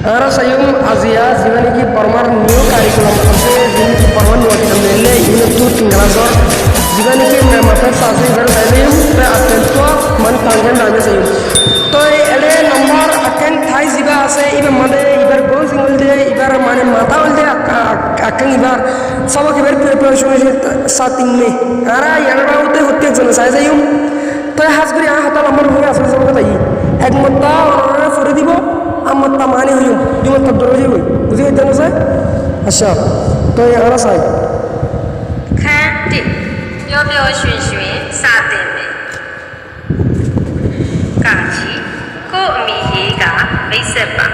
Ara sayum Asia zimani ki Burma new curriculum ase zimani ki Burma new atamele unit 2 tinglasor zimani ki mapet sase ibar sayum pe atento man tangen name sayum to ele number akan thai ziba ase ibar made ibar gon single de ibar mane mata ulde akan ibar sabak ibar preparation starting me ara yanra utte hotte jona sayum to hasguri hata number hoye asle sabak tai ek matta ona fore dibo amma tamani huyum dimo tadroji huy বুঝি হইতেন sir আচ্ছা তো এই আরা সাই 看的标标选选啥的没假期ကိုအမိရေးကမိတ်ဆက်ပါ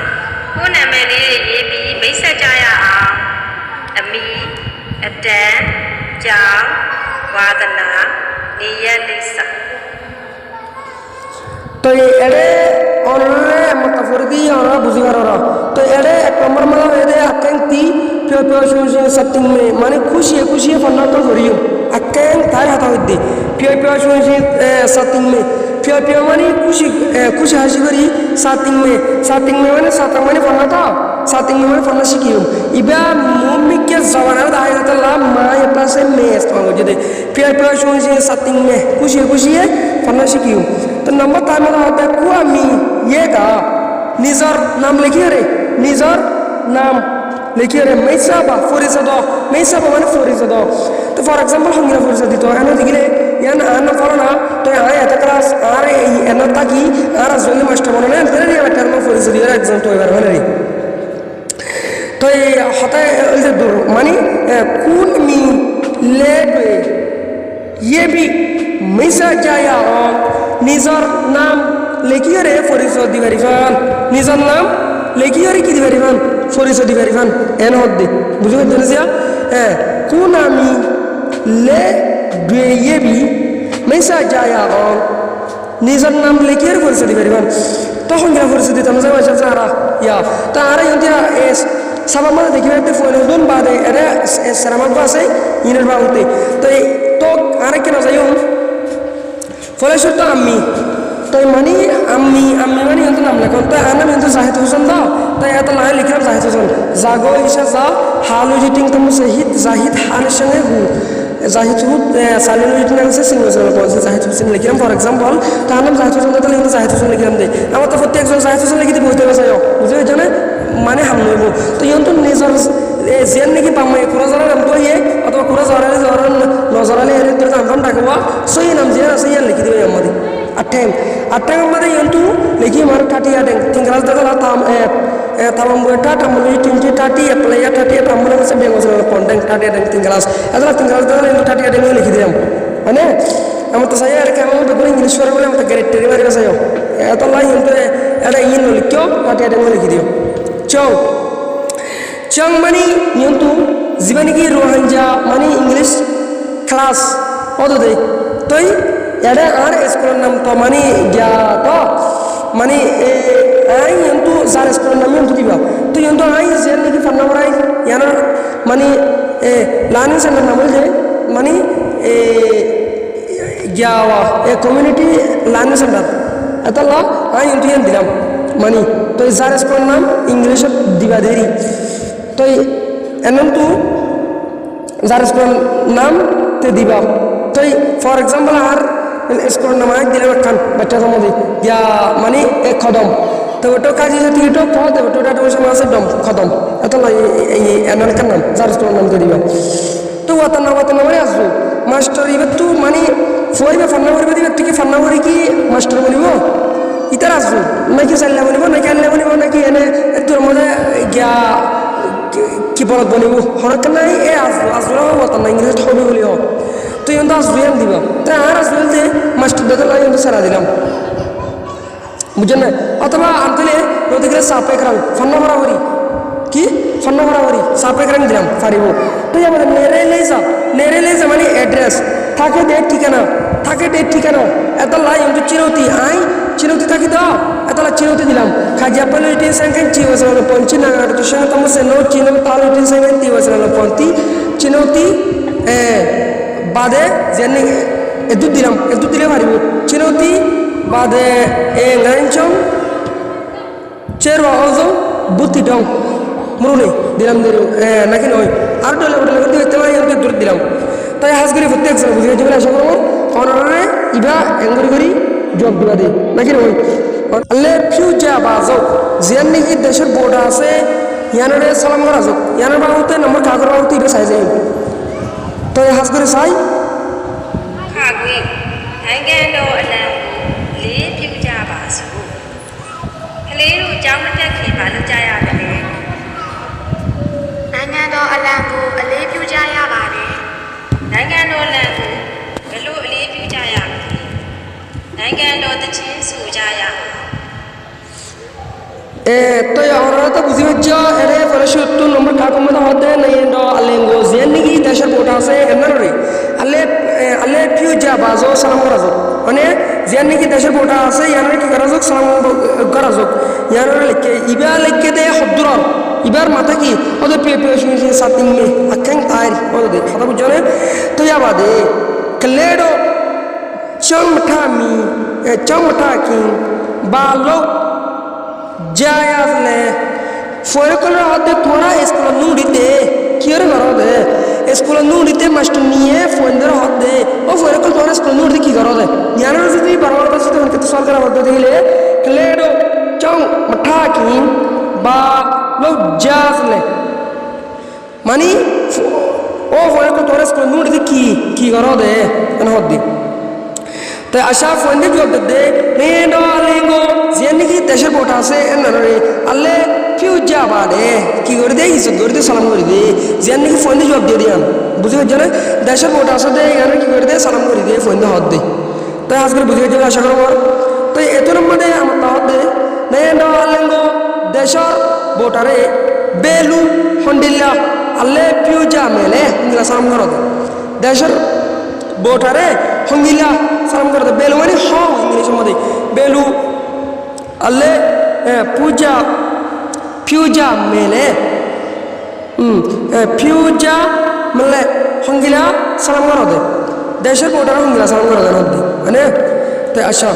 ကိုနာမည်လေးရေးပြီးမိတ်ဆက်ကြရအောင်အမိအတန်ကြောင်ဝါဒနာနေရလိစ္စ तो एडे ऑनरे मतफरदी और बुझिगारा तो एडे एक number में एडे अकेंती प्यो प्यो शुशे सत्तिंग में माने खुशी फन्ना तो करियो अकें तार हाथ होती प्यो प्यो शुशे सत्तिंग में प्यो माने खुशी हासी करी सत्तिंग में माने सत्तिंग माने फन्ना था सत्तिंग में माने फन्ना सिकियो इबा मुम्मी के जवाना दाई रहता ला माँ ये पास में इस्तेमाल हो जाते प्यो शुशे सत्तिंग में खुशी है फन्ना सिकियो तो नंबर टाइम में होता है कुआ मी ये का निजर नाम लिखिए रे निजर नाम लिखिए रे मैसाबा फोरिसदो मैसाबा माने फोरिसदो तो फॉर एग्जांपल हम गिरा फोरिसदी तो एनो दिगले यान आना फलना तो आया एत क्लास आरे एनो ताकि आरा जोली मास्टर बनने तेरे ये टर्म फोरिसदी रे एग्जाम तो एबार हने तो ये होता है इधर दूर मानी कून मी लेबे ये भी मैसा जाया और निजर नाम लेकिए रे फरिसो दिवारिफान निजर नाम लेकिए रे की दिवारिफान फरिसो दिवारिफान एन होद्दे बुझो जनसिया कुनामी ले ये भी मैसा जाया और निजर नाम लेकिए रे फरिसो दिवारिफान तो हम क्या फरिसो दिता मजा वजह सारा या तो आरा यंतिया एस सब हमारे देखिए तो फोन दोन बात है अरे सरामत बात है इनर बात होते तो आरा क्या ना जायूं फलेश्वर तो अम्मी तो मनी अम्मी मानी यंत्र नाम लेकर तो आना में तो जाहिद हुसैन दा तो या तो लाइन लिखना जाहिद हुसैन जागो इशा जा हालू जिटिंग तो मुझे जाहिद हाल शंगे हूँ जाहिद हूँ सालिन जिटिंग से सिंगल से कौन से जाहिद हुसैन लिखना फॉर एग्जांपल तो आना जाहिद हुसैन तो लिखना जाहिद हुसैन लिखना दे अब तो फतेह जो जाहिद हुसैन लिखी थी बहुत बस आयो मुझे जाने माने हम लोग तो यंत्र नेजर जेन ने की पामे कुरा जरा नाम तो ये अथवा कुरा जरा नजराले ये तो नाम टाकवा सही नाम जे सही लिखी दियो यमदी अटेंग मध्ये यंतु लेखी मार टाटी अटेंग तिंगराज दादा ताम बेटा तमली टिंटी टाटी प्लेयर टाटी तमले से बेंगोस पोंटेंग टाटी अटेंग तिंगराज अदला तिंगराज दादा यंतु टाटी अटेंग लिखी दियो अने हम तो सही है हम तो इंग्लिश वाले बोले हम तो ग्रेटरी वाले का सही है तो ला यंतु एडा इन लिखो टाटी अटेंग लिखी दियो चंग मनी यंतु जीवन की रोहंजा मनी इंग्लिश क्लास ओदो दे तो एडे आर स्कूल नाम तो मनी क्या तो मनी आई यंतु जार स्कूल नाम यंतु दिवा तो यंतु आई जेल की फन्ना बराई याना मनी लानी से नाम बोले मनी ग्यावा कम्युनिटी लानी से नाम अतला आई यंतु यं दिलाम मनी तो जार स्कूल नाम इंग्लिश दिवा देरी तो एनंतु जार स्कूल नाम ते दिवा तो फॉर एग्जांपल आर स्कूल नाम आए दिले खान बच्चा समझे या मानी एक खदम तो वो तो काजी से टीटो कह दे वो तो डाटो से मासे दम खदम अतला ये एनन का नाम जार स्कूल नाम ते दिवा तो वतन वाले आसु मास्टर ये तू मानी फोई में फन्ना वरी दिवा टिकी फन्ना वरी की मास्टर बोलिवो इतर आसु ना कि सल्ला बोलिवो ना कि अल्ला बोलिवो ना कि एने तोर मजे क्या কি বলত বনিব হরক নাই এ আজরা হতো না ইংরেজি হবে বলি হোক তো ইন্দা আজরিয়ান দিবা তাই আর আজরিয়াল দিয়ে মাস্টার দাদা লাই ইন্দা সারা দিলাম বুঝছেন না অথবা আনতলে নদীকে সাপে করাং ফন্ন বরাবরি কি ফন্ন বরাবরি সাপে করাং দিলাম পারিব তো আমাদের নেরে লেজা মানে অ্যাড্রেস থাকে ডেট ঠিকানা এত লাই ইন্দু চিরতি আই চিরতি থাকি দাও এতলা চিরতি দিলাম খাজিয়া পলিটি সংখ্যা চিওসন পঞ্চি না তো সঙ্গে তম সে নো চিনো তালিটি সংখ্যা তিওসন পন্তি চিনতি বাদে জেনে এদু দিলে পারিব চিনতি বাদে এ গাইনচম চেরো অজম বুদ্ধি ডং মরুনে দিলাম দিলাম নাকি নয় আর ডলে উঠলে কিন্তু তেমন আমি দূর দিলাম তাই হাজ করে করতে একজন বুঝে যাবেন আশা করবো অনারে ইবা এঙ্গরি করি জব দিবা দে নাকি নয় আল্লে ফিউচার বাজো যেন নাকি দেশের বোর্ড আছে ইয়ানরে সালাম করা যাক ইয়ানের বাবুতে নম্বর কাগর বাবুতে ইবা চাই যায় তো হাজ করে চাই Kagui, Angelo Alambu, Lee Puja Basu. Hello, Jamaki, Balajaya. Nangano Alambu, a Lee Pujaya Bade. Nangano Lambu, Hello, Lee Pujaya. Nangano the Chin Sujaya. তো আমরা তো বুঝি হচ্ছে এরে ফলস্বরূপ নম্বর কাকমত হতে নাই আলেঙ্গো যেন নাকি দেশের বোট আছে এমন রে আলে আলে ফিউচার বাজো সালাম করা যাক মানে যেন নাকি দেশের বোট আছে ইয়ানের কি করা যাক সালাম করা যাক ইয়ানের লিখে ইবা লিখে দে হদ্দুর ইবার মাথা কি ওদের প্রিয় প্রিয় শুনে সাতিং মে আকেন তাইর ওদের কথা বুঝনে তো ইয়া বাদে ক্লেডো চমঠা কি বালো জায়াজলে ফয়কল হতে তোরা স্কুল নুড়িতে কিরে করবে স্কুল নুড়িতে মাস্টার নিয়ে ফোনদের হতে ও ফয়কল তোরা স্কুল নুড়িতে কি করবে জ্ঞানের যদি বারবার কাছে তো সরকার হতে দিলে ক্লেডো চং মঠাকি বা লো জাজলে মানে ও ফয়কল তোরা স্কুল নুড়িতে কি করবে এন হতে তো আশা ফোনে জব দে নেডো আলেঙ্গো যেন কি দেশের বোট আছে এনরে আল্লে ফিউচার বাদে কি করে দে ইজ্জত করে দে সালাম করে দে যেন কি ফোনে জব দিয়ে দিয়াম বুঝে গেছ না দেশের বোট আছে দে এখানে কি করে দে সালাম করে দে ফোনে হদ দে তো আজকে বুঝে গেছ আশা করব তো এত নম্বরে আমার হদ দে নেডো আলেঙ্গো দেশের বোটারে বেলু হন্ডিল্লা আল্লে ফিউচার মেলে ইংলা সালাম করে দে দেশের বোটারে হঙ্গিলা সালাম করে দে বেলু মানে হ ইংলিশের মধ্যে বেলু আল্লে পূজা ফিউজা মেলে ফিউজা মেলে হঙ্গিলা সালাম করে দে দেশের বোটারে হঙ্গিলা সালাম করে দে মানে তো আচ্ছা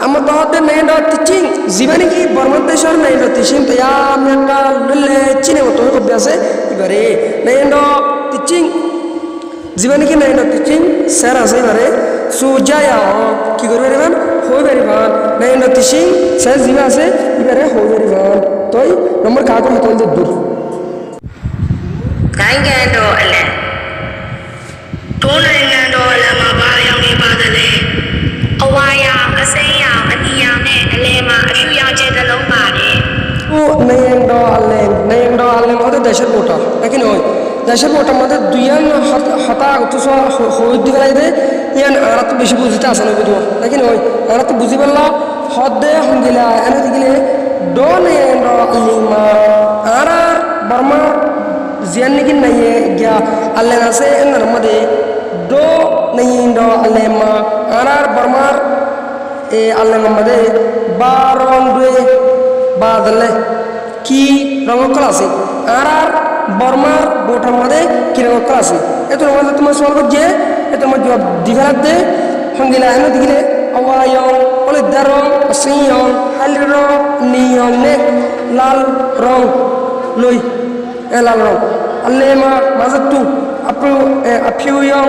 আমার তো মেইন টিচিং জীবনে কি বর্মা দেশের মেইন টিচিং তো আমি একটা ললে চিনে মতো কবে আছে এবারে মেইন টিচিং জীবনে কি মেইন টিচিং স্যার আছে এবারে সুজায়া কি করবে রেবান হয়ে বেরিবান মেইন টিচিং স্যার জীবন আছে এবারে হয়ে বেরিবান তোই নম্বর কাগজ হতল যে দূর Nangano Alam. Nangano Alamaba Yangi Badale. Awaya, Asaya, Aniyane, Alema, Ashuya Jedalong Bade. ও নেইন্ডো আলেন ওদের দেশের বোটা নাকি নয় দেশের বোটার মধ্যে দুইয়ান হতা অথচ হই দিকে লাগে ইয়ান আরা তো বেশি বুঝিতে আসে না বুঝবো নাকি নয় আরা তো বুঝি পারলা হদ দে হঙ্গিলা এনে দিলে ডো নেইন্ডো আলিমা আরা বর্মা জিয়ান নাকি নাই গিয়া আল্লেন আছে এনার মধ্যে ডো নেইন্ডো আলেমা আরা বর্মার এ আল্লেন মধ্যে বারং দুয়ে বাদলে কি রঙকল আছে আর বর্মার বোটার মধ্যে কি রঙকল আছে এত মধ্যে তোমার সলভ যে এত মধ্যে দিঘাত দে হঙ্গিলা এনে দিলে আওয়ায়ং বলে দারং সিয়ং হাল রং নিয়ং নে লাল রং লই এ লাল রং আল্লেমা মাজতু আফিউয়ং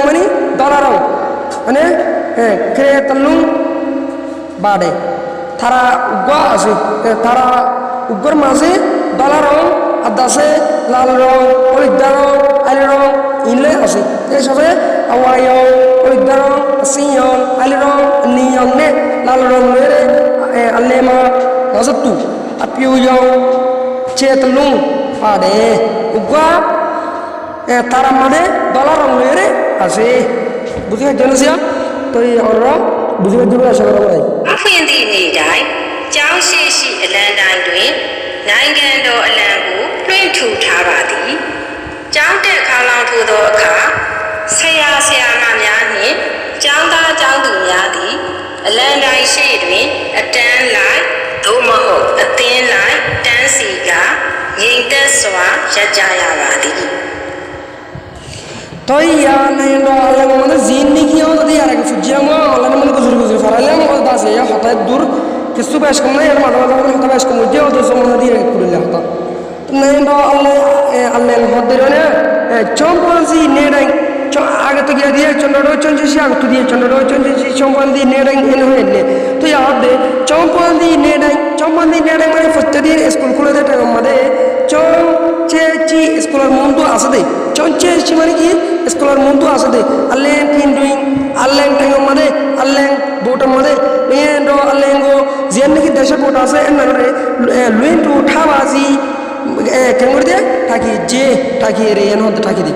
মানে দলা রং মানে ক্রেতালুং বাড়ে তারা উগ্র আছে তারা উগ্র মাঝে দলা রং আদাসে লাল রং হলুদা রং আল রং ইনলে আছে এইসবে আওয়ায়ং হলুদা রং সিয়ং আল রং নিয়ং নে লাল রং মেরে আল্লেমা মাজতু আপিউয়ং চেতলুং পাড়ে উগ্র তারা মানে দলা রং মেরে আছে বুঝে জনসিয়া তো আমরা বুঝে যাবে আশা করা ভাই Afundi Nidai, Jiang Shishi Alandai Dwin, Nangano Alambu, Twin Two Tabadi, Jiang De Kalang to the Ka, Saya Namyani, Jiang Da Jiang Du Yadi, Alandai Shadwin, a Dan Light, Domaho, a thin light, Dan Siga, Ying Deswa, Jajayavadi. তো ইয়া নেইন্ডো আলেন মধ্যে জিন নি কি হতো ইয়ার আগে ফুজিয়াম আল্লাহ মানে বুঝুর ফারালাম ও দাসে ইয়া হঠাৎ দূর কিছু বেশ কম নাই, এর মাঝে মাঝে হতা বেশ কম যে ওদের সময় দিয়ে করলে হতা নাই তো আল্লাহ আল্লাহ হদের না চম্পাঞ্জি নেড়াই আগে তো গিয়ে দিয়ে চন্দ্র চঞ্চেছি আগে তো দিয়ে চন্দ্র চঞ্চেছি চম্পাঞ্জি নেড়াই এনে হয়ে নে তো ইয়াদে চম্পাঞ্জি নেড়াই মানে প্রত্যেকদিন স্কুল খুলে দেয় টাকা আমাদের চঞ্চেছি স্কুলের মন তো আসে দে চঞ্চেছি মানে কি স্কুলের মন তো আসে দে আল্লাহ তিন দুই আল্লাহ টাইম আমাদের আল্লাহ বোটার মধ্যে নিয়ে আল্লাহ যে নাকি দেশে বোট আছে এনে লুইন টু ঠাবাজি কেন করে দিয়ে থাকি যে থাকি রে এন হতে থাকি দি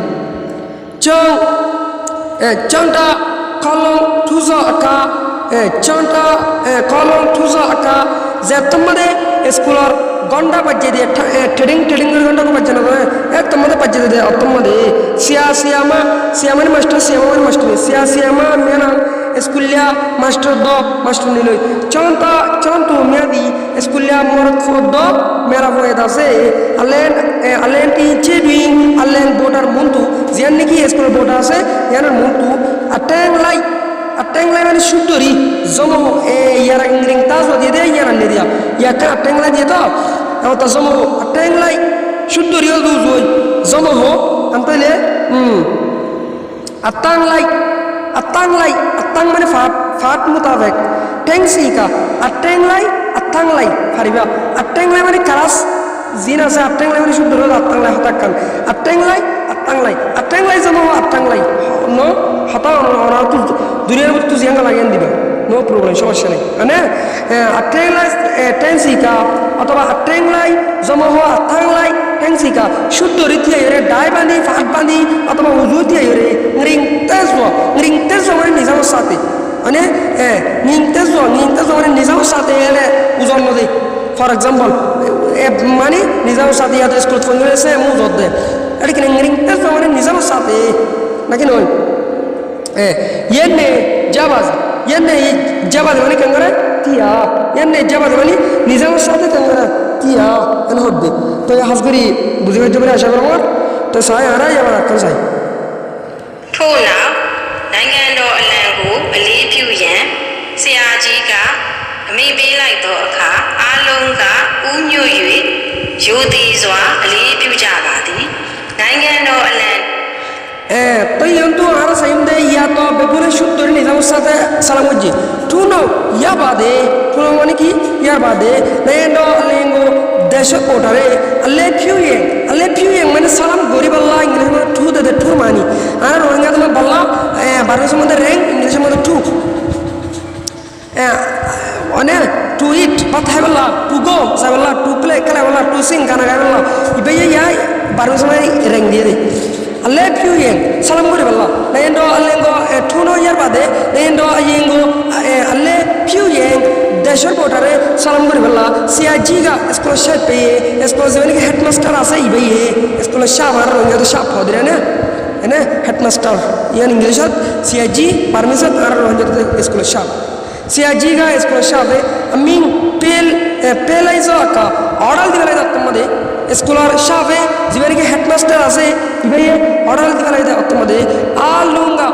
চংটা কলম টুজা আকা চংটা কলম টুজা আকা যে তোমাদের স্কুলের গন্ডা বাজে দিয়ে ট্রেডিং গন্ডা को বাজে না তোমাদের বাজে দিয়ে তোমাদের সিয়ামানি মাস্টার সিয়ামা মেনা স্কুলিয়া মাস্টার দ মাস্টার নিল চন্টু মেয়াদি স্কুলিয়া মরদ দ মেরা ফয়েদ আছে আলেন টিচে দুইং আলেন বোটার মন্তু জিয়ান নাকি স্কুল বোটা আছে ইয়ানের মন্তু আটেং লাই মানে সুন্দরী জমো ইয়ারা ইংরিং তাজো দিয়ে দে ইয়ারা নে দিয়া ইয়াকা আটেং লাই দিয়ে তো তা জমো আটেং লাই সুন্দরী হল দুজই জমো হো আন্তলে আতাং লাই মানে ফাট মুতাবেক টেংসি কা আটেং লাই ফারিবা আটেং লাই মানে কারাস জিন আছে আটেং লাই মানে শুদ্ধ হল আটাং লাই হতাকান আটেং লাই জমো আটাং লাই ন হতা অনা তো দুনিয়ার মধ্যে তুই জিয়াঙ্গা লাগিয়ে দিবা নো প্রবলেম সমস্যা নেই মানে আটেং লাই টেংসি কা অথবা আটেং লাই জমো হো আটাং লাই টেংসি কা শুদ্ধ রীতি আইরে ডাই বাঁধি ফাট বাঁধি অথবা উজুতি আইরে রিং তেজো মানে নিজামের সাথে মানে নিং তেজো মানে নিজামের সাথে এলে উজন নদী ফর এক্সাম্পল মানে নিজামের সাথে ইয়াতে স্কুল ফোন করেছে মু জোর দে এটা কি রিং তেজো মানে নিজামের সাথে নাকি নয় ইয়েনে জাবাজ মানে কেন করে তিয়া ইয়েনে জাবাজ মানে নিজামের সাথে কেন করে তিয়া এনে হবে তো হাস করি বুঝে পাইতে পারে আশা করবো তো সাই আরাই আবার রাখতে চাইထို့နောက်နိုင်ငံတော်အလံကိုအလေးပြုရန်ဆရာကြီးကအမိန့်ပေးလိုက်သောအခါအားလုံးကဥညွတ်၍ရိုသေစွာအလေးပြုကြပါသည်နိုင်ငံတော်အလံতো ইয়ন্তু আর সাইমদে ইয়া তো বেপুরে সুন্দরী নিজামের সাথে সালাম করছি টুনো ইয়া বাদে টুনো মানে কি ইয়ার বাদে নেন্ডো আলেঙ্গো দেশ কোটারে আলে ফিউয়ে মানে সালাম গরিব আল্লাহ ইংলিশ মানে টু দে টু মানি আর রোহিঙ্গা তোমার বললাম বাংলাদেশের মধ্যে র্যাঙ্ক ইংলিশের মধ্যে টু অনেক টু ইট বা থাই বললা টু গো সাই বললা টু প্লে খেলা বললা টু সিং গানা গাই বললা ইবে ইয়া বাংলাদেশের মধ্যে র্যাঙ্ক দিয়ে দে আলে ফিউয়ে সালাম গরিব আল্লাহ নেন্ডো আলেঙ্গো টুনো ইয়ার বাদে নেন্ডো আয়েঙ্গো আলে ফিউয়ে দেশের বোটারে সালাম করি বললা সিআইজিগা স্কুলের সাহেব পেয়ে স্কুলের যে নাকি হেডমাস্টার আছে ইবে স্কুলের সাহেব আর রোহিঙ্গা তো সাহেব হদরে না এনে হেডমাস্টার ইয়ান ইংলিশত সিআইজি পারমিশন আর রোহিঙ্গা স্কুলের সাহেব সিআইজিগা স্কুলের সাহেব আমি পেলাইছো আকা অর্ডার দিবে লাগে তোমাদের স্কুলের সাহেব যে নাকি হেডমাস্টার আছে ইবে অর্ডার দিবে লাগে তোমাদের আলুঙ্গা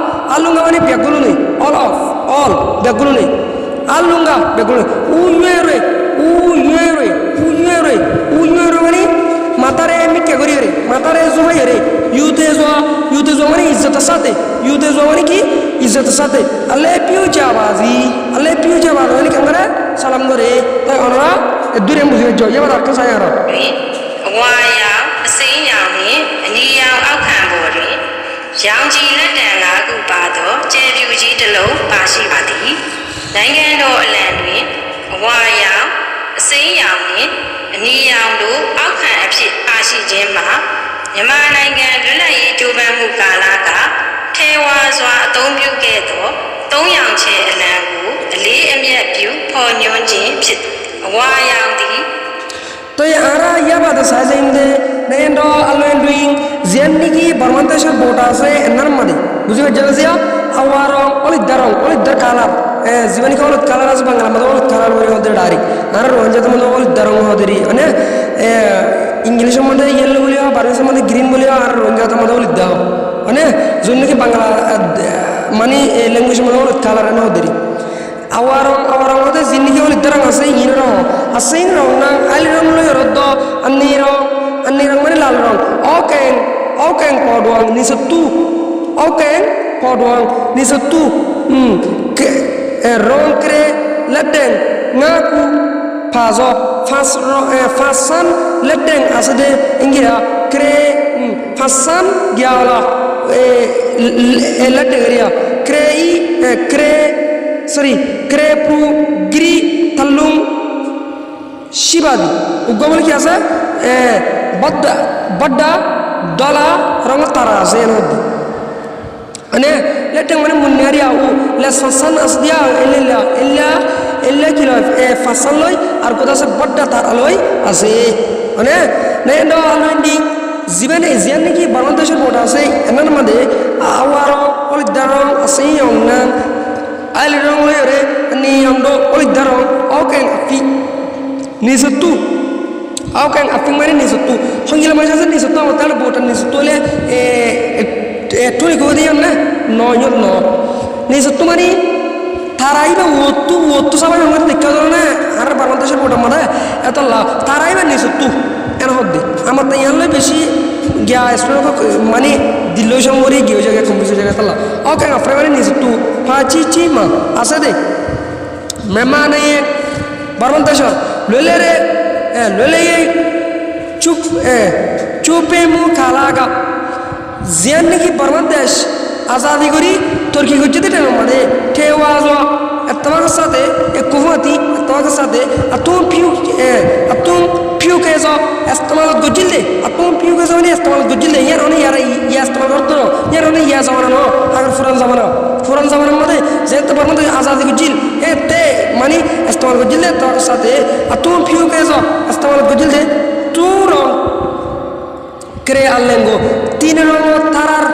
মানে ব্যাগগুলো নেই অল ব্যাগগুলো নেই alunga begul uyere mani matare mikke gorire matare zumayere yute zo mani izzat sate mani ki izzat sate alle piu jawazi mani kangara salam dore tai onra dure mujhe jo ye bara ka sayara အဝါရောင်အစိမ်းရောင်နှင့်အနီရောင်အောက်ခံပေါ်တွင်ရောင်ကြီးလက်တံ၅ခုပါသောကျဲပြူကြီးတစ်လုံးပါရှိပါသည်နိုင်ငံတော်အလံတွင်အဝါရောင်အစိမ်းရောင်နှင့်အနီရောင်တို့အောက်ခံအဖြစ်ပါရှိခြင်းမှာမြန်မာနိုင်ငံလွတ်လပ်ရေးကြိုးပမ်းမှုကာလကထဲဝါစွာအသုံးပြုခဲ့သောသုံးရောင်ချဲအလံကိုအလေးအမြတ်ပြုဖော်ညွှန်းခြင်းဖြစ်အဝါရောင်သည် तो ये आरा या बात साजेंदे नेंडो अलवेंडुइंग जेन्निकी बर्मंतेशर बोटा से नर्मदे बुझे जलसिया अवारो ओलिदर कालार जीवनी का ओलिद कालार as बांग्ला मदो ओलिद कालार वरी होदे डारी नारा रोंजत मदो ओलिद दरंग होदरी अने इंग्लिश मदे येलो बोलिया बारिश मदे ग्रीन बोलिया आर रोंजत मदो ओलिद दाओ अने जुन्निकी बांग्ला मानी लैंग्वेज मदो ओलिद कालार अने होदरी awarong ode zinni ol darang ase in rong nang ali rong lo roddo anni rong mani lal rong okeng podwang ni setu okeng podwang ni setu rong kre ledeng ngaku pazo fasan ledeng asade ingira kre fasan gyala ledeng ria kre pu giri talung shibadi ugomol ki asa badda dala rong tara zenod ane ledeng mane munnari au les fasan asdia illa kilo fasan loy ar koda se badda tar aloy ase ane ne ndo alwendi zibane zianni ki barmantasher boda ase enan made awaro ol darong ase yongna ali rong loyre ni yongdo ol darong oken afi ni setu oken afi mane ni setu hongila ma jasa ni setu matal botan ni setu le tuli ko diyan na no ni setu mani taraiba wottu sama ngamar dikkadoro na ar barmantasher boda mada etalla taraiba ni setu en hodde amar tayanle beshi gya esro mani dillo shamori gyo jaga kombiso jaga talla oken afre mani ni setu pachi ma asade memane barmantasher loleye chupe mu kalaga zianni ki barmantash azadi gori turki gujjete te made tewazo attama sate ekuvati attama sate atum piu kezo istemal gujilde atum piu kezo ni istemal gujilde yaroni yara ya istemal korto yaroni ya zamana no agar furan zamana made zet barmantash azadi gujil ete mani istemal gujilde to sate atum piu kezo istemal gujilde turo kre allengo tin rong tarar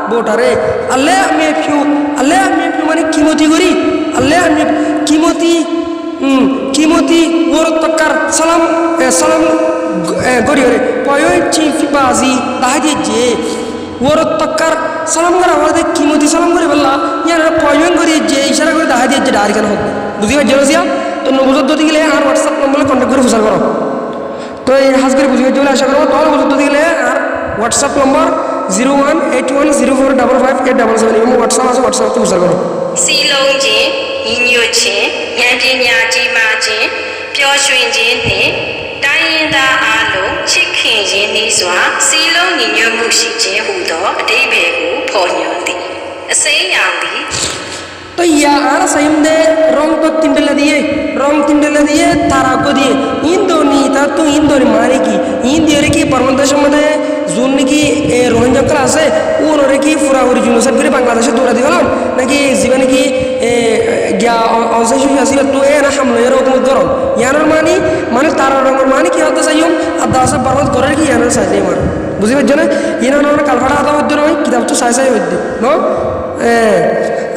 botare alle ame piu mane kimoti gori alle ame kimoti worot takar salam gori ore poyo chi fibazi dahdi je worot takar salam gara wade kimoti salam gori balla yara poyo gori je ishara gori dahdi je dari kan hob buziba jerosia তো নবুজত দিলে আর WhatsApp নম্বরে contact করে ফুসাল করো তো এই হাজগরি বুঝিয়ে চলে আশা করবো তোমার নবুজত দিলে আর হোয়াটসঅ্যাপ নম্বর 0181045587 এই হোয়াটসঅ্যাপ আছে হোয়াটসঅ্যাপ তো ফুসাল করো Silong jin, yinyo chin, yan pinya ji ma chin, pyo shwin jin ni, dayin da alo, chikin jin ni swa, silong yinyo mu shi jin hu do, adebe hu po nyon di. Asay yang di, तो यार सही में रंग तो तिंडला दिए तारा को दिए इंदोनी था तो इंदोरी मारे की परमंतश मधे जून की रोहिंजा क्लास है उन्होंने की फुरा हो रही जुनून सब फिर बांग्लादेश दूर दिखलाम ना कि जीवन की क्या औसत शुरू ऐसी तो ना हम लोग रोक मत करो यानर मानी तारा रंग मानी क्या होता सही हम अदासा बर्बाद करे की यानर साइड मार बुझी बच्चे ना ये ना कलफड़ा आता होते रहो किताब तो साइज होते no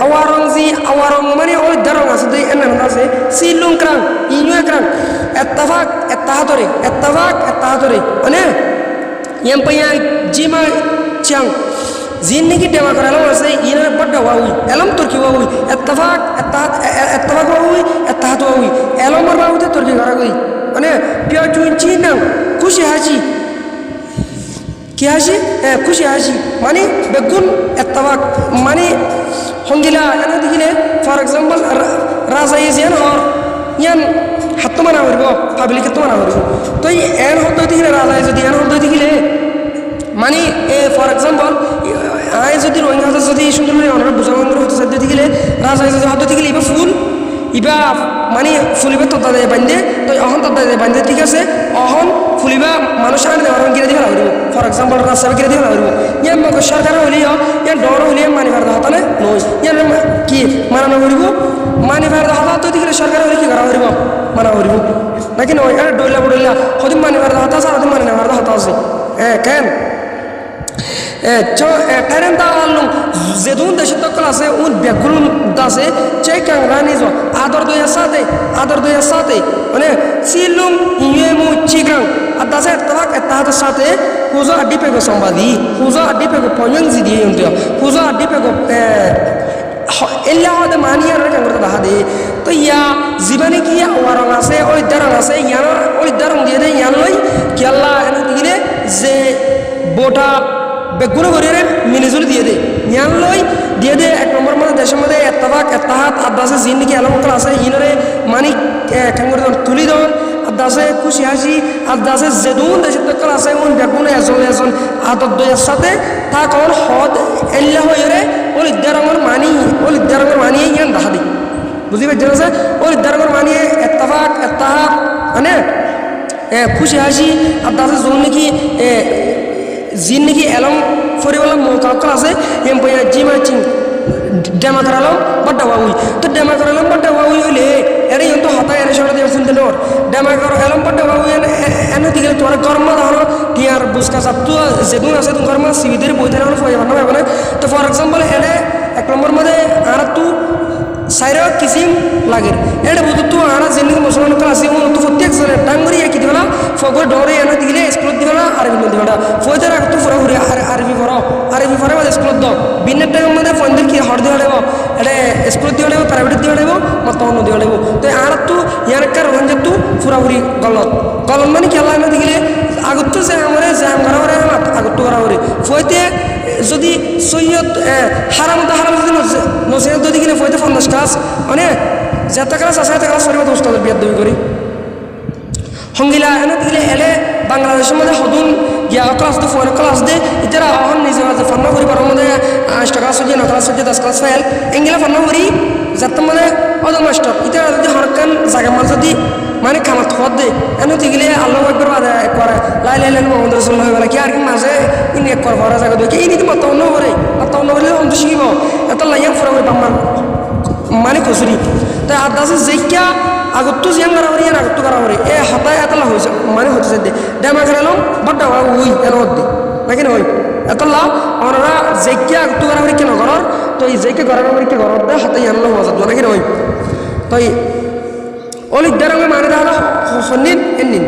awarong mani ol darong asde enan ase silung krang inyo krang ettafak ane yang paya jima chang jinni ki dema karala ase ina badda wawi elam turki wawi ettafak wawi ettahat wawi elam mar wawi turki gara goi ane pya chunchi nang kushi haji kushi haji mani begun ettafak mani hongila ana dikile for example raza isian or yan hatto mana horgo public hatto mana horgo to ei en hotto dikile raza jodi en hotto dikile mani for example ai jodi roinga jodi sundor hore onara bujamangor hotto sadde dikile raza jodi hotto dikile iba full iba mani fuliba to dade bande to ahon to dade bande ঠিক আছে ahon fuliba মানুষ আনে দেওয়ার গিরে দিবা লাগবে for example রাস্তা গিরে দিবা লাগবে ইয়ান মগ সরকার হলিও ইয়ান ডর হলিও মানি ভার দাও তালে নই ইয়ান কি মানানো হরিব মানি ভার দাও তো দিকে সরকার হলি কি করা হরিব মানা হরিব নাকি নই আরে ডইলা বড়ইলা হদি মানি ভার দাও তা সারা মানি ভার দাও তা আছে কেন Karen da alung zedun da shito klase un bekulun da se chekang rani zo ador do yasate ane silung yemu chikang adase tabak etahat sate huzo adipe go sambadi huzo adipe go poyang zidi yundio huzo adipe go ella hode maniya na kangor da hade to ya jibane ki ya warang ase oi darang ase yana oi darang দিয়ে দেয় ইয়ানলই কি আল্লাহ এনে দিলে যে বোটা বেগুন করে মিলিজুল দিয়ে দেয় ইয়ানলই দিয়ে দেয় এক নম্বর মানে দেশের মধ্যে এত্তাবাক এত্তাহাত আদাসে জিন্দিগি এলামকল আছে ইনরে মানিক কাঙ্গর তুলি দন আদাসে খুশি হাসি আদাসে জেদুন দেশের তকল আছে উন বেগুন এজন আদত দয়ের সাথে তা কোন হদ এল্লা হইরে ওই দারঙ্গর মানি ইয়ান দেখা দিই বুঝি পাইছেন আছে ওই দারঙ্গর মানি এত্তাবাক এত্তাহাত মানে খুশি হাসি আদাসে জোন নাকি জিন্দিগি এলম ফরিওয়ালা মোকাক্কল আছে এম বয়া জিমাচিং ডেমাকরালাম বড় ওয়াউই তো ডেমাকরালাম বড় ওয়াউই হইলে এরে যন্ত হতা এরে সরা দিয়ে ফুনতে নর ডেমাকর এলম বড় ওয়াউই এনে দিকে তোর কর্ম দাও টিয়ার বুসকা সাতু যেদুন আছে তুমি কর্ম সিবিদের বইতে না ফয় বানা হবে না তো ফর एग्जांपल এরে এক নম্বর মধ্যে আর তু সাইরা কিসিম লাগের এড়ে বুঝু তু আনা জিন্দিগি মুসলমান ক্লাস ইউ তু প্রত্যেক জনে ডাঙ্গরি কি দিলা ফগর ডরে এনে দিলে স্কুল দিলা আরবি মধ্যে দিলা ফয়তে রাখ তু ফরা হুরি আরবি ফরা বাদ স্কুল দ বিনের টাইম মধ্যে ফন্দির কি হড় দিও দেব এড়ে স্কুল দিও দেব প্রাইভেট দিও দেব মত অন্য দিও দেব তো আর তু ইয়ারকার রঞ্জে তু ফুরা হুরি গলত মানে কি আল্লাহ এনে দিলে আগত যে আমরে জাম করা হরে আগত করা হরে ফয়তে যদি সৈয়দ হারাম যদি নসিহত যদি কিনে ফয়তে 50 ক্লাস মানে যেটা ক্লাস আছে সেটা ক্লাস সরিয়ে দোস্ত বিয়াদ দবি করি হঙ্গিলা এনে দিলে এলে বাংলাদেশের মধ্যে হদুন গিয়া ক্লাস দে ফোন ক্লাস দে ইতারা অহন নিজে মাঝে ফন্ন করি পার মধ্যে 8 ক্লাস হচ্ছে 9 ক্লাস হচ্ছে 10 ক্লাস ফেল এঙ্গিলা ফন্ন করি যাতে মানে অদম মাস্টার ইতারা যদি হরকান জায়গা মাল যদি মানে খামাত খোয়াদ দে এনে দিলে আল্লাহ একবার বাদে করে লাই লাই লাই মোহাম্মদ রাসূলুল্লাহ বলে কি আর কি মাঝে ইনি এক কর ভরা জায়গা দেখি ইনি মত অন্য করে অন্ত শিখিব এত লাইয়া ফুরা করে বাম্মার মানে কসুরি তাই আদাসে যেইকা আগত জিয়ান করা হরি আগত করা হরি এ হতায় এতলা হয়েছে মানে হচ্ছে দে ডেমা করালাম বড় উই এন দে নাকি নয় এতলা ওনারা যেইকা আগত করা হরি কেন করার তো এই যেইকে করা হরি কে করার দে হতায় আনলো মজা নাকি নয় তাই অলি দারঙ্গে মানে দাদা হন্নিন এন্নিন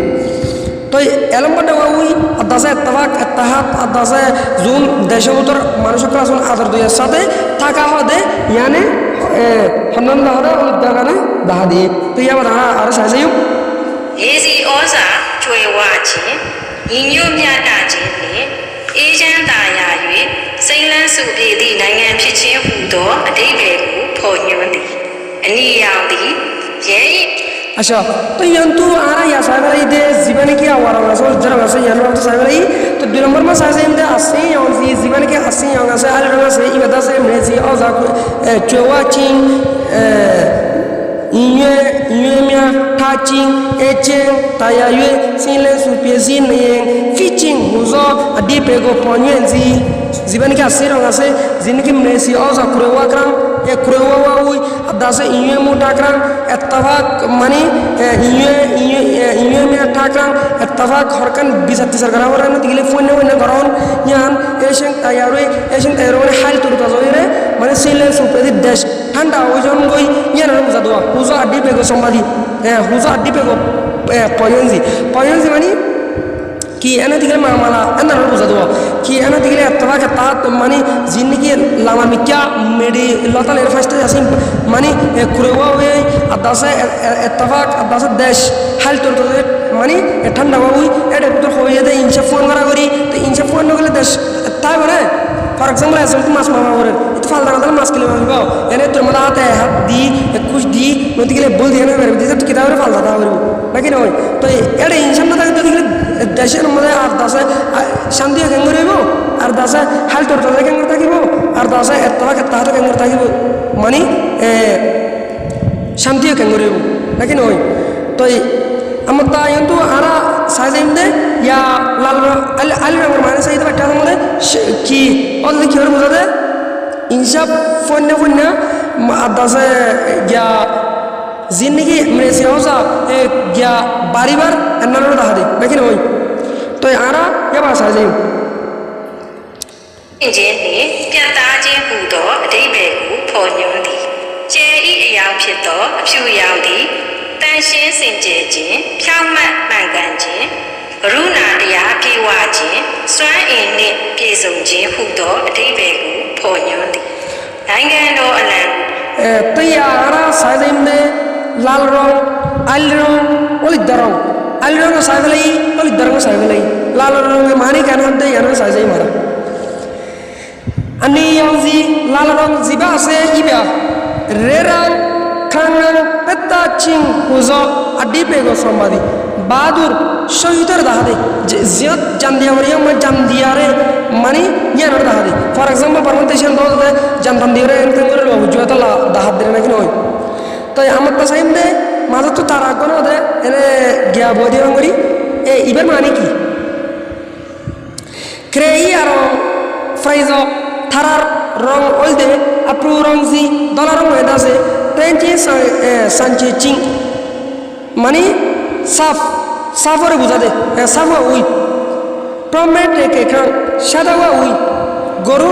তো এলম বড় উই আদাসে এত্তাবাক এত্তাহাত আদাসে জুন দেশবতর মানুষের আসুন আদর দুইয়ের সাথে থাকা হদে ইয়ানে হন্নন দাহদা অলি দাগানে দাহা দিয়ে তো ইয়া বাদা আর সাইসাইউ Easy osa chwe wa chin yin nyu mya ta chin ne e chan ta ya yue sain lan su pi ti nangan phit chin hu do adaibai ko pho nyun ti ani yaw ti ye अच्छा तो यंतु आरा या सागराई दे जीवन की आवारा सो जरा वैसे यानो तो सागराई तो दो नंबर में सासे इंदे अस्सी और जीवन के अस्सी और से आले रंग से ई बता से मेजी और जा चोवा चिंग इन्ये मिया टाचिंग एचिंग तायाये सिले सुपेजी ने फिचिंग हुजो अदीपे गो पोन्येंजी जीवन के अस्सी रंग से जिनकी मेसी और जा कुरेवा करम ये कुरेवा वाउई अदासे इन्ये मोटा करम एत्तफाक मानी इन्ये में ठाकरां एत्तफाक हरकन बिजती सरकार वरन तिगले फोन ने गरन यान एशियन तायारो हाल तुर ताजोरे माने सिले सुपेदी देश ठंडा ओजन गई यान बुझादवा हुजो अड्डी पे गो संबादी हुजो अड्डी पे गो पयंजी मानी कि एना दिगले मामाला एना बुझादवा कि एना दिगले एत्तफाक तात मानी जिंदगी लामा मिक्या मेडी लताल फास्ट आसिन मानी कुरेवा वे अदासे एत्तफाक अदासे देश हाल तुर ताजोरे मानी ठंडा हुई एडे पुत्र होये दे इंचा फोन करा करी तो इंचा फोन नगले देश ताई बरे फॉर एग्जांपल ऐसे तो मास मामा वरे तो फाल दाना मास के लिए मांगो यानी तुम मला आते हैं हाथ दी कुछ दी नोती के लिए बोल दिया ना मेरे दिस तो किताब रे फाल दाना वरे लेकिन होय तो एडे इंसान ना तो दिखले देश न मदे आर दासे शांति केंगरे बो आर दासे हाल तोर तोर केंगर ताकिबो आर दासे एतवा के तातो केंगर ताकिबो मानी शांति केंगरे बो लेकिन होय तो अमता यंतु आरा साजेंदे या लाल अल रंग माने सही तो बैठा मदे कि और लिखियो बुझादे इंसाफ फोन अदासे या जिंदगी में से होसा या बारी बार अन्ना रो दे लेकिन होय तो आरा या भाषा जे इंजन ने प्याता जे हु दो अदैबै को pho nyun thi che i ayaw phit do apyu yaw thi တန်ရှင်းစင်ကြယ်ခြင်းဖြောင့်မတ်မှန်ကန်ခြင်း ရုဏာတရားပြေဝခြင်းစွမ်းအင်နှင့်ပြည့်စုံခြင်းဟုသောအဓိပ္ပာယ်ကိုဖော်ညွှန်းသည်နိုင်ငံတော်အလံ তো ইয়ারা সাইজে লাল রং আল রং অলিদ রং আল রং সাইবেলাই অলিদ রং সাইবেলাই লাল রং মানি কেন হতে ইয়ারা সাইজে মারা ani yangzi লাল রং জিবা আছে ইবা রে রং খাং রং পেতা চিং হুজো আডি পেগো সম্বাদি বাদুর শহীদের দাহাদে জিয়ত জান্দিয়া মরিয়া মা জান্দিয়ারে মানে ইয়ানোর দাহাদে ফর এক্সাম্পল পারমেন্টেশন দোতে জান্দাম দিরে এনতেন করে লো হুজুয়াতা দাহাদ দিরে নাকি নয় তাই আমার তা সাইম দে মাঝে তো তার আগ না দে এনে গিয়া বদি রং করি এ ইবের মানে কি ক্রেই আর ফ্রাইজ থারার রং ওই দে আপু রং জি ডলার রং হয়ে দাসে তেনচি সানচি চিং মানে সাফ সাফরে বুঝা দে সাফ উই টমেট রেখে খান সাদা উই গরু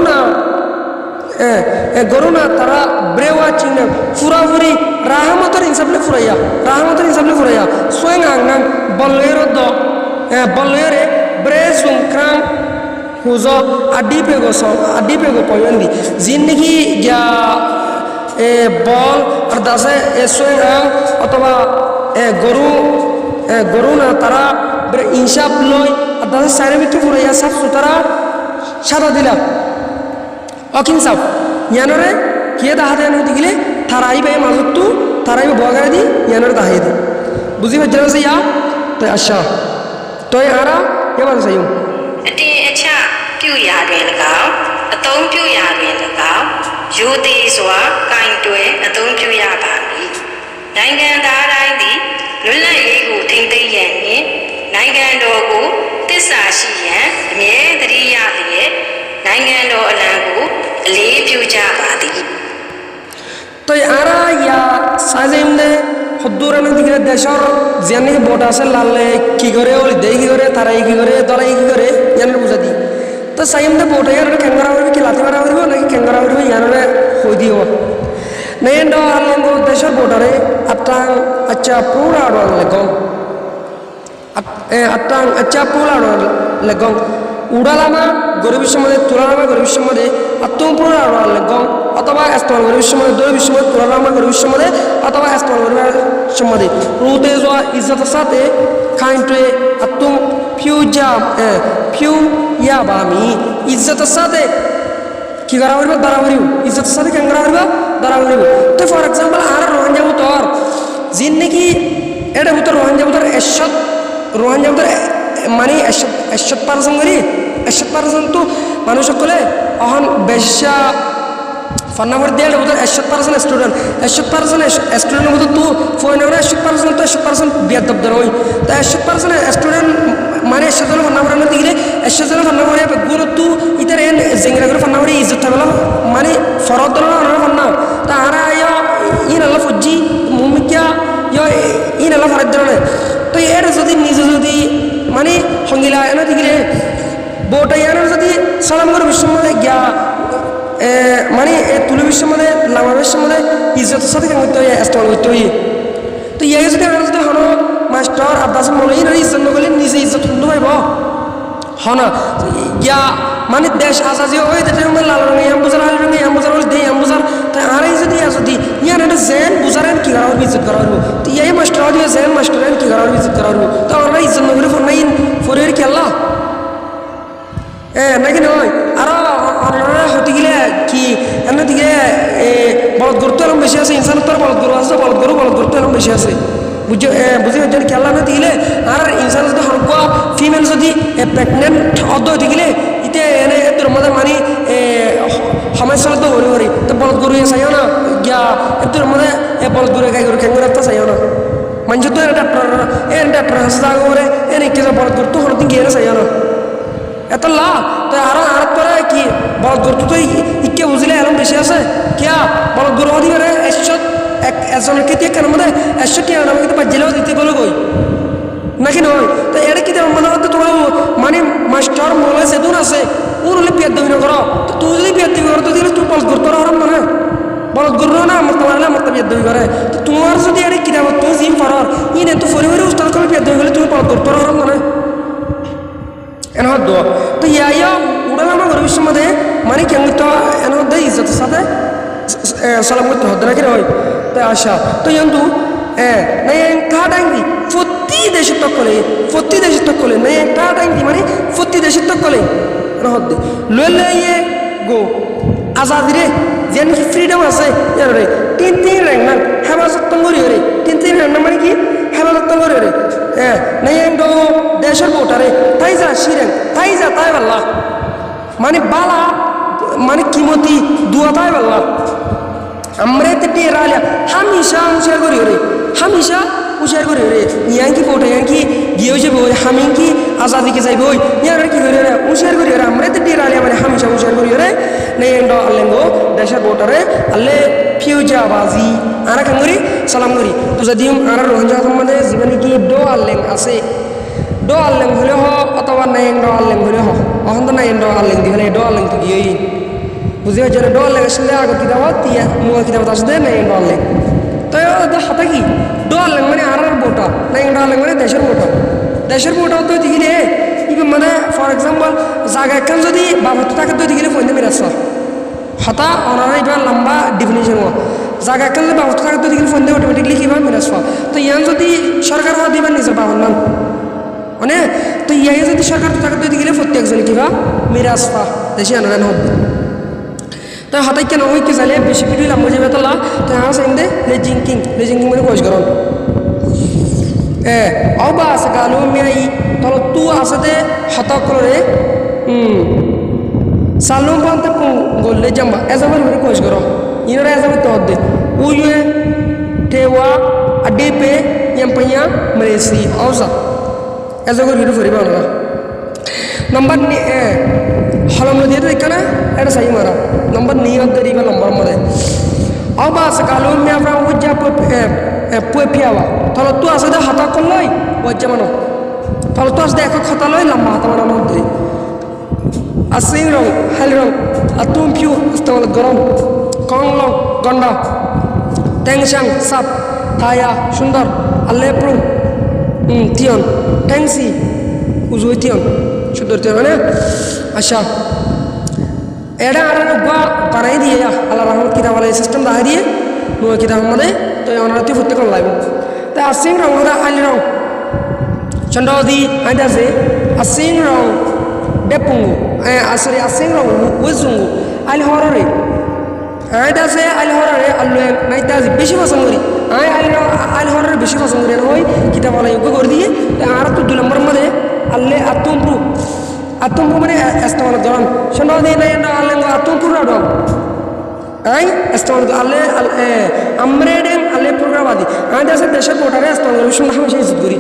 না তারা ব্রেওয়া চিন ফুরাফুরি রাহমতের হিসাবে ফুরাইয়া সোয়েং আং বলয়েরে ব্রে সুংখ্রাং হুজো আডি পেগো পয়ন্দি জিন্দিগি গিয়া বল আর দাসে সোয়েং আং অথবা গরু না তারা ইনসাফ লই আর দাসে সাইরে ভিতরে ফুরাইয়া সাফ সুতরা সাদা দিলা অকিনসাফ ইয়ানরে কিয়ে দাহাদে আনো দিগিলে থারাই বে মাজুতু থারাই বগারে দি ইয়ানরে দাহাই দি বুঝি হজ্জা সে ইয়া তো আচ্ছা তো আরা কে বাদ সাইম အတင်အချပြုရာတွင်၎င်းအသုံးပြုရာတွင်၎င်းယူသည်စွာကင်တွင်အသုံးပြုရပါမည်နိုင်ငံသားတိုင်းသည်လွတ်လပ်ရေးကိုထိန်းသိမ်းရန်နှင့်နိုင်ငံတော်ကိုတစ္ဆာရှိရန်အမြဲတမ်းရလျက်နိုင်ငံတော်အလံကိုအလေးပြုကြပါသည် তো আরা ইয়া সাইম দে হদ্দুরানো দিকে দেশর জানি বোট আছে লালে কি করে ওলি দেই কি করে তারাই কি করে দলাই কি করে ইয়ানের বুঝা দি তো সাইম দে বোট ইয়ার কেঙ্গরা হইবে কি লাতি মারা হইবে নাকি কেঙ্গরা হইবে ইয়ানরে হই দিও নেন্ডো আলঙ্গো দেশর বোটারে আটাং আচ্ছা পুরা আড়ল লেগং আটাং আচ্ছা পুরা আড়ল লেগং উড়ালামা গরিবের সম্বন্ধে তুলালামা গরিবের সম্বন্ধে আত্ম পুরা আড়ল লেগং অথবা এস্তমাল গরিবের সম্বন্ধে দরিবের সম্বন্ধে তুলালামা গরিবের সম্বন্ধে অথবা এস্তমাল গরিবের সম্বন্ধে রুতে যাওয়া ইজ্জতের সাথে খাইন্টে আত্ম ফিউ ইয়া বামি ইজ্জতের সাথে কি করা হইব দাঁড়া হইব ইজ্জতের সাথে কেন করা হইব দাঁড়া হইব তো ফর এক্সাম্পল আর রোহান যাবো তোর জিন নাকি এটা ভিতর রোহান যাবো তোর রোহান যাবো তোর মানে 100% করি 100% তো মানুষ সকলে অহন বেশা ফন্নামর দিয়ে ভিতর 100% স্টুডেন্ট 100% স্টুডেন্টের ভিতর তো ফোন 100% তো 100% বিয়াদ দপ্তর হই তো 100% স্টুডেন্ট মানে 100 জন ফন্নামর না দিলে 100 জন ফন্নামর গুণ তো ইতার এন জেঙ্গরা করে ফন্নামর ইজ্জত থাকলো মানে ফরদ দল না ফন্না তা আর আয়া ইন আল্লাহ ফুজি মুমিকিয়া ইন আল্লাহ ফরদ দল তো এর যদি নিজে যদি মানে সঙ্গিলা এনে দিলে বোটাইয়ানোর যদি সালাম করে বিশ্বমধ্যে গিয়া মানে তুলি বিশ্বমধ্যে লামা বিশ্বমধ্যে ইজ্জতের সাথে কেন করতে হয় স্টল করতে হয় তো ইয়াকে যদি আমরা যদি হন মাস্টার আব্বাস মনে ইজ্জত নগলে নিজে ইজ্জত শুনতে পাইব হনা ইয়া মানে দেশ আজাদি ওই যেটা আমরা লাল রঙে আম বুঝার লাল রঙে আম বুঝার দেই আম বুঝার তাই আর এই যদি ইয়ান এটা জেন বুঝারেন কি করা হবে ইজ্জত করা হবে তো ইয়াই মাস্টার দিয়ে জেন মাস্টারেন কি করা হবে ইজ্জত করা হবে তো আমরা ইজ্জত নগলে ফোনাইন ফরের কি আল্লাহ নাকি নয় আরো হতে গেলে কি এমনি দিকে বলদ গরু তো এরকম বেশি আছে ইনসানের তো বলদ গরু আছে বলদ গরু তো এরকম বেশি আছে বুঝে হচ্ছে খেলা না দিলে আর ইনসান যদি হরক ফিমেল যদি প্রেগনেন্ট অর্ধ হতে গেলে ইতে এনে তোর মধ্যে মানে সমস্যা তো হরি হরি তো বলদ গরু চাইও না গিয়া তোর মধ্যে বলদ গরু গাই গরু খেঙ্গুর একটা চাইও না মানুষ তো ডাক্তার হাসা করে এনে কে বলদ গরু তো হরতে গিয়ে চাইও না এত লা তো আর তোরা কি বলদ গরু তো ইকে বুঝলে এরকম বেশি আছে কিয়া বলদ গরু হতে গেলে একজনের কেতিয়া কেন মধ্যে 100 টাকা আমাকে তো বাজিলেও দিতে বলো কই নাকি নয় তো এটা কি মনে হতো তোমার মানে মাস্টার মনে সেদুন আছে ওর হলে পেট দেবি না করো তো তুই যদি পেট দেবি করো তো দিলে তুই বলদ গরু তোর হরাম মানে বলদ গরু না তোমার পেট দেবি করে তো তোমার যদি এটা কিনা তুই জিম পারো ইনে তো ফরি ফরি উস্তাদ করে পেট দেবি গেলে তুমি বলদ গরু তোর হরাম মানে এন হদ তো ইয়া উড়ালামা গরিব মধ্যে মানে কেমন তো এন হদ ইজ্জতের সাথে সালাম করতে হদ নাকি হয় তো আশা তো কিন্তু কাটাঙ্গি প্রতি দেশের তকলে নাই কাটাঙ্গি মানে প্রতি দেশের তকলে হদ লইলে ইয়ে গো আজাদি রে যেন কি ফ্রিডম আছে রে তিন র্যাং মান হেফাজত করি রে তিন র্যাং মানে কি হেফাজত করি রে নাই দেশের ভোটারে তাই যা শিরেন তাই যা তাই বাল্লা মানে বালা মানে কিমতি দুয়া তাই বাল্লা আমরা তে রালিয়া হামেশা হুশিয়ার করি রে হামেশা হুশিয়ার করি রে ইয়াঙ্কি ভোটে ইয়াঙ্কি গিয়ে যাবে ওই হামিঙ্কি আজাদিকে যাইবে ওই ইয়ার কি করি রে হুশিয়ার করি রে আমরা তে রালিয়া মানে হামেশা হুশিয়ার করি রে নাই আল্লেঙ্গো দেশের ভোটারে আল্লে ফিউজাবাজি আরা কাঙ্গরি সালাম করি তো যদি আরা রোহিঙ্গা সম্বন্ধে জীবনে কি আল্লেং আছে আল্লেং হলে হ অথবা নাই আল্লেং হলে হ অহন্ত নাই আল্লেং দিলে আল্লেং তো গিয়ে বুঝি হচ্ছে আল্লেং আসলে আগত কিতাব তিয়া মুখ কিতাব আসতে নাই আল্লেং তো হাতে কি আল্লেং মানে আর ভোটা নাই আল্লেং মানে দেশের ভোটা তো দিলে ইভেন মানে ফর এক্সাম্পল জায়গা একখান যদি বাবা তাকে তো দিলে ফোন দেবে রাস্তা হতা ওনারা এবার লম্বা ডিফিনিশন হওয়া জায়গা একখান যদি বাবা তাকে তো দিলে ফোন দেবে অটোমেটিকলি কীভাবে মিরাজফা তো ইয়ান যদি সরকার হওয়া দিবেন নিজের বাবার নাম মানে তো ইয়াই যদি সরকার তাকে তো দিলে প্রত্যেকজনে কিবা মিরাজফা দেশে আনারান হবে তো হাতাই কেন ওই কি চাইলে বেশি পিঠি লাম্বা যাবে তোলা তো হ্যাঁ সাইন্দে লেজিংকিং মানে কোষ করন অবা আছে গালু মিয়াই তল তু আছে দে হতক করে সালুম বলতে গল্লে জাম্বা এজাবার মানে কোষ করো ইনারা এজাবার তো হদ্দে উইয়ে টেওয়া আডেপে ইয়াম্পাইয়া মেরেসি অবসা এজাবার ভিডিও ফরিবা ওনারা নম্বর হলম নদী এখানে এটা সাই মারা নম্বর নিয়ত দেরিবা নম্বর মধ্যে অবা আছে গালু মিয়া আমরা উজ্জা পুয়ে ফিয়াওয়া তাহলে তু আসে দে হাতা করলই ওজ্জা মানো তাহলে তু আসে এক খাতা লই লম্বা হাতা মানানো হতে আসিং রং হাল রং আতুম ফিউ ইস্তেমাল গরম কং লং গন্ডা ট্যাংশাং সাপ তায়া সুন্দর আল্লেপ্রু তিয়ান ট্যাংসি উজুই তিয়ান সুন্দর তিয়ান মানে আচ্ছা এটা আর বানাই দিয়ে আল্লাহ রহমত কিতাব আলাই সিস্টেম দাহাই দিয়ে নয় কিতাব মানে তো ওনারা তুই ফুটতে কম লাগবে তাই আসিং রং হলে আলি রং চন্দ্রদি আইতে আছে আসিং রং ডেপুঙ্গু আসলে আসিং রং উইজুঙ্গু আলি হরে আইতে আছে আলি হরে আল্লু নাইতে আছে বেশি পছন্দ করি আলি হরে বেশি পছন্দ করি ওই কিতাব আলাই উগ্র করে দিয়ে আর তো 2 নম্বর মধ্যে আল্লে আতুমপ্রু মানে এস্তেমাল গরম চন্দ্রদি নাই আল্লে আতুমপ্রু রং আই এস্তেমাল আল্লে আমরেডেন আল্লে প্রোগ্রামাদি আইতে আছে দেশের ভোটারে এস্তেমাল সুন্দর হামেশা ইজ্জত করি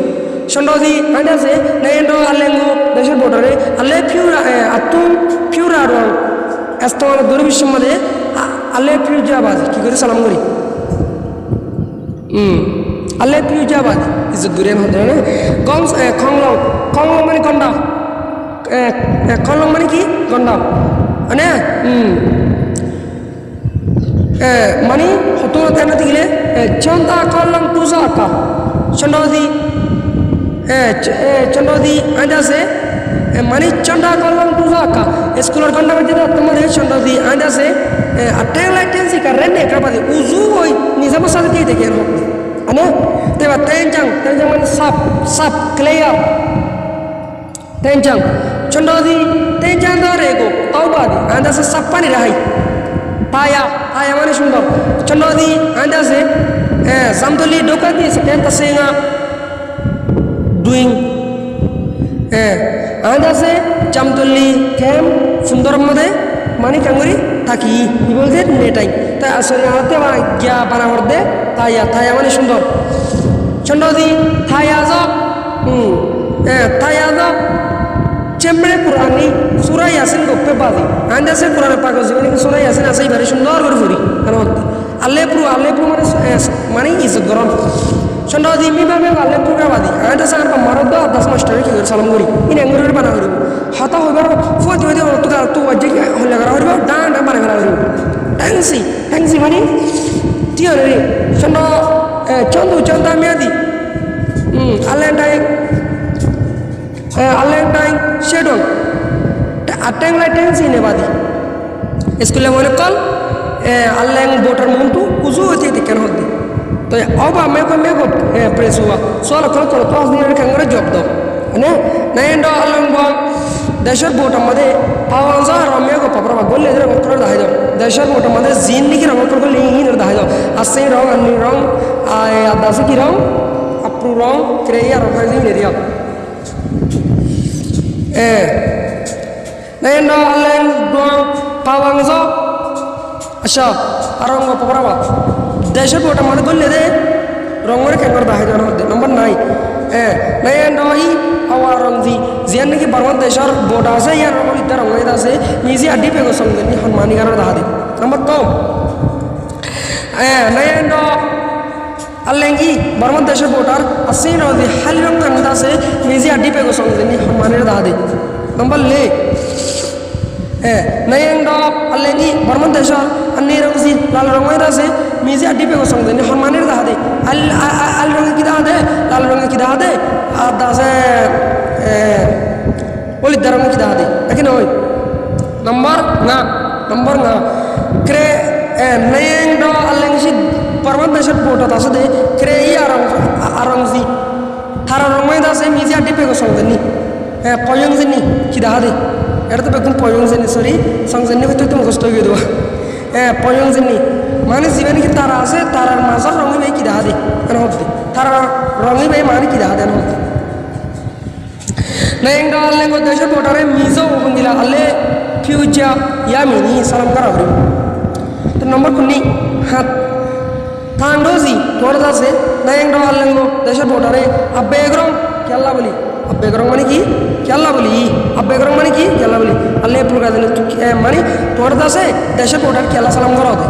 চন্দ্রদি আইতে আছে নাই আল্লেঙ্গো দেশের ভোটারে আল্লে আতুম ফিউরা রং এস্তেমাল গরিব সম্বন্ধে আল্লে ফিউজাবাজি কি করে সালাম করি আল্লে ফিউজাবাজি ইজ্জত করি না গং খংলং মানে গন্ডা খংলং মানে কি গন্ডা মানে মানে হতো তেনা দিলে চন্দা কলং পূজা আঁকা চন্দ্রদি আইতে আছে মানে চন্ডা কলং পূজা আঁকা স্কুলের গন্ডা মধ্যে তোমার চন্দ্রদি আইতে আছে আর ট্যাংলাই টেন্সি কার রেন্ডে কাবাদি উজু ওই নিজে বসাতে দিয়ে দেখে এর মধ্যে আনে তেবা তেনজাং মানে সাপ ক্লিয়ার তেনজাং চন্দ্রদি তেনজাং ধরে গো তাওবাদি আইতে আছে সাপ্পানি রাহাই তায়া মানে সুন্দর চন্দ্রদি আইতে আছে জামতলি ডোকা দিয়ে সেটা সেঙ্গা ডুইং আইতে আছে জামতলি ক্যাম্প সুন্দর মধ্যে মানে কাঙ্গুরি থাকি কি বলছে নেটাই তাই আসলে আতে গিয়া বানা করতে তায়া মানে সুন্দর চন্দ্রদি থায়া যাব থায়া যাব চেম্বরে পুরানি সুরাই আসেন গপ্পে বাদি আইতে আছে পুরানো পাগল জীবনে সুরাই আসেন আসেই ভারি সুন্দর করে ফুরি আল্লেপ্রু মানে ইজ্জত গরম চন্দ্রদি মিভাবে আল্লেপ্রু বাদি আইতে আছে আর মারদ 10 মাস্টারে কি করে সালাম করি ইন এঙ্গুরি বানা করি হতা হইবার ফুটি হইতে তো ওয়াজে হলে করা হইব ডান বানা করা হইব ট্যাংসি মানে তিয়ারে চন্দা মেয়াদি আল্লেন্ডাই aleng tang shedong ateng la teng sine badi iskule mone kol aleng botar muntu uzu ati tikan hoddi to oba meko presuwa sola kol kol to asni kangara job do ne nayendo aleng bo dashar bota made pawanza ramya ko papra golle dre ngokor dahai do dashar bota made zin ni ki ngokor golle hi ner dahai do asai rong anni rong adasu ki rong apru rong kreya rong ni neria nayendo aleng bo pawanza asha arong ko papra ba dashar bota made golle de rongore kangor dahai do number 9 nayendo hi awarong di zian ki barwan deshar boda se ya rong idar rong ida se mizi adi pe go song ni hanmani ganar da de number 2 nayendo allengi barwan deshar botar asin ro di halrong anda se mizi adi pe go song ni hanmani da de number le nayendo allengi barwan deshar anni rong si lal rong ida se mizi adi pe go song ni hanmani da de al rong ki da de lal rong ki da de ada se oli darang ki dadi akin hoy number nga kre nayeng do aleng si parwan besat bota ta sade kre i arang si thararong mai da se mizi adi pe go songdeni poyong jeni ki dadi eta to bekum poyong jeni sorry songjeni ko to mukhsto ge do poyong jeni mane jiban ki tara ase tarar mazar rongi be ki dadi kan hobdi tara rongi be mane ki dadi an hobdi nayeng do aleng go desha botare mizo ungila alle future ya mini salam karabri to number kunni hat thandozi torda se nayeng do aleng go desha botare abbegrong kyalla boli abbegrong mane ki kyalla boli abbegrong mane ki kyalla boli alle pulga dene mane torda se desha botar kyalla salam karode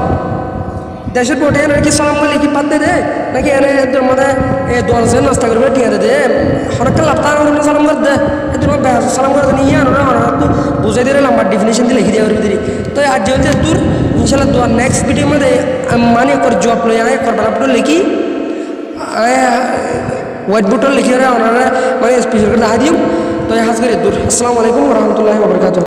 দেশের কোটে নাকি সালাম বলে কি পাতে দে নাকি এনে এদের মধ্যে দোয়ানসে নাস্তা করবে ঠিক আছে দে হরকাল লাপতার মধ্যে সালাম করে দে এদের মধ্যে সালাম করে নিয়ে আনো না তো বুঝাই দিলে নাম্বার ডেফিনেশন দিয়ে লিখে দেওয়ার ভিতরে তো আজ যেহেতু দূর ইনশাল্লাহ দোয়ার নেক্সট ভিডিও মধ্যে মানে কর জব লই আয় কর বারাপুর লিখি হোয়াইট বোর্ডে লিখে ওনারা মানে স্পেশাল করে দেখা দিও তো হাজ করে দূর আসসালামু আলাইকুম ওয়া রাহমাতুল্লাহি ওয়া বারাকাতুহু